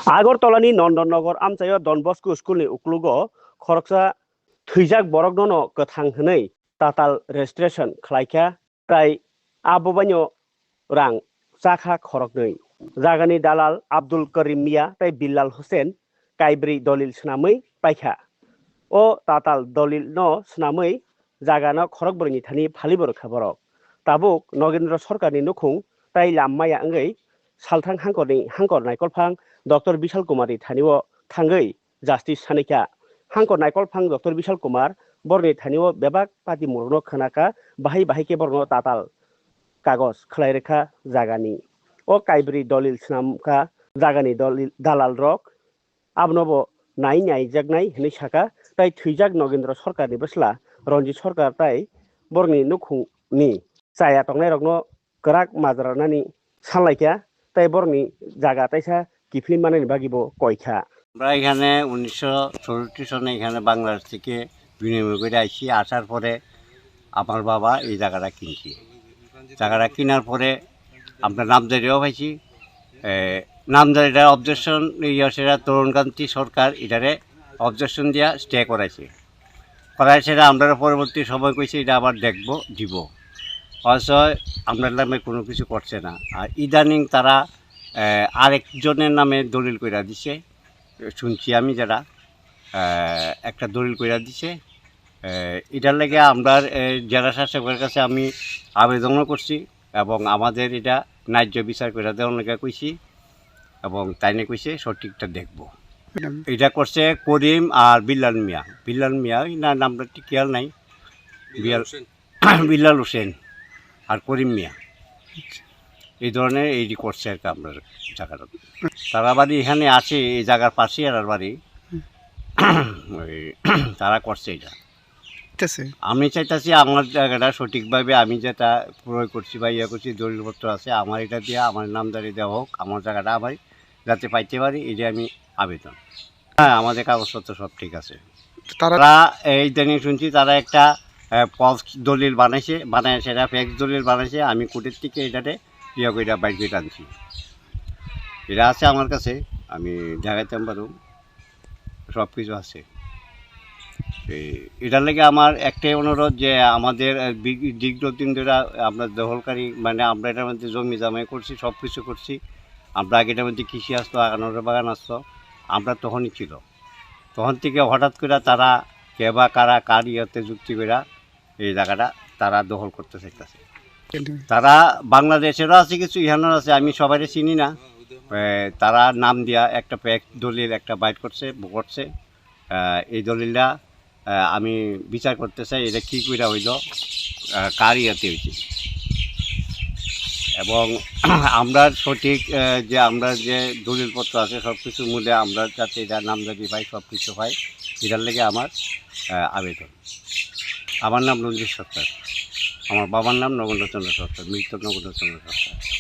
আগরতলাनि नन्दननगर आमचायो done Bosco स्कुलनि उक्लुगो खरकसा थैजाक बरकदनो गोथां हनै ताताल रेजिस्ट्रेशन खालायखा प्राय आबोबानियो रां जाखा खरकनै जागानि दालाल आब्दुल करीम मिया प्राय बिल्लाल हुसैन काइब्री दलिल स्नामै पाइखा ओ ताताल दलिल न स्नामै जागानो खरक बरनि थानि फालिबर खबरक ताबुक नगेन्द्र सरकारनि नुखुं प्राय लाममाया अंगै सालथां हांकर नायकलफां डॉक्टर विशाल कुमारी थानिव थांगै जास्टिस सानैखा हांकर नायकलफां डॉक्टर विशाल कुमार बरनि थानिव बेबाक पाति मुरनो खनाका बाहाय बाहायके बरनो ताताल कागज खलायरेखा जागानि ओ काइब्री दलिल स्नामका जागानि दलिल दालाल रक आबनबो नाय नायजागनाय हनै साका ताय थैजाक नगेन्द्र सरकारनि बसला रंजित सरकार ताय बरनि नुखुंनि जाया टंनाय रगनो गराक माजरानानि सानलायखा ताय बरनि जागा तायसा किफिन माने बागिबो कयखा আমরা এখানে 1964 সনে এখানে বাংলাদেশ থেকে বিনিময় করে আসছি। আসার পরে আমার বাবা এই জায়গাটা কিনছি। জায়গাটা কেনার পরে আমরা নামজারিও পাইছি। নামজারিটার অবজেকশন সেটা তরুণকান্তি সরকার এটারে অবজেকশন দিয়া স্টে করাইছে। সেটা আমরা পরবর্তী সময় কইছি এটা আবার দেখবো দিব। অবশ্য আপনার নামে কোনো কিছু করছে না। আর ইদানিং তারা আরেকজনের নামে দলিল কইরা দিছে, শুনছি আমি যারা একটা দলিল কইরা দিছে। এটার লেগে আমরা জেলা শাসকের কাছে আমি আবেদনও করছি এবং আমাদের এটা ন্যায্য বিচার করে দেওয়ার লেগে কইছি এবং তাইনে কইছে সঠিকটা দেখব। এটা করছে করিম আর বিল্লাল মিয়া। বিল্লাল মিয়া না নামটা ঠিক খেয়াল নাই, বিল্লাল হোসেন আর করিম মিয়া এই ধরনের এইটি করছে আর কি। আপনার জায়গাটা তারা বাড়ি এখানে আছে, এই জায়গার পাশে আর বাড়ি তারা করছে এটা। আমি চাইতেছি আমার জায়গাটা সঠিকভাবে আমি যেটা প্রয়োগ করছি বা ইয়ে করছি দলিলপত্র আছে আমার এটা দিয়ে আমার নামদারি দেওয়া হোক, আমার জায়গাটা আমার যাতে পাইতে পারি এটা আমি আবেদন। হ্যাঁ, আমাদের কাগজপত্র সব ঠিক আছে। তারা এই দিনে শুনছি তারা একটা ফলস দলিল বানায় সেটা ফেক দলিল বানাইছে। আমি কোর্টের থেকে এটাতে ইয়ে করে বাইর করে আনছি। এটা আছে আমার কাছে, আমি দেখাইতে পারব, সব কিছু আছে। এটার লেগে আমার একটাই অনুরোধ যে আমাদের দীর্ঘদিন ধরে আমরা দখলকারী মানে আমরা এটার মধ্যে জমি জামাই করছি, সব কিছু করছি। আমরা আগে এটার মধ্যে কৃষি আসতো, আগানোর বাগান আসতো, আমরা তখনই ছিল। তখন থেকে হঠাৎ করে তারা কে বা কারা কার ইয়েতে যুক্তি করে এই জায়গাটা তারা দখল করতে চাইতেছে। তারা বাংলাদেশেরও আছে কিছু, ইহানের আছে, আমি সবাই চিনি না। তারা নাম দিয়া একটা প্যাক দলিল একটা বাইট করছে। এই দলিলটা আমি বিচার করতে চাই এটা কী করে হইল, কার ইয়াতে হয়েছে এবং আমরা সঠিক যে আমরা যে দলিলপত্র আছে সব কিছুর মধ্যে আমরা যাতে এটা নামজারি পাই, সব কিছু পাই, এটার লেগে আমার আবেদন। আমার নাম রঞ্জিত সরকার, আমার বাবার নাম নগেন্দ্রচন্দ্র সরকার, মৃত নগেন্দ্রচন্দ্র সরকার।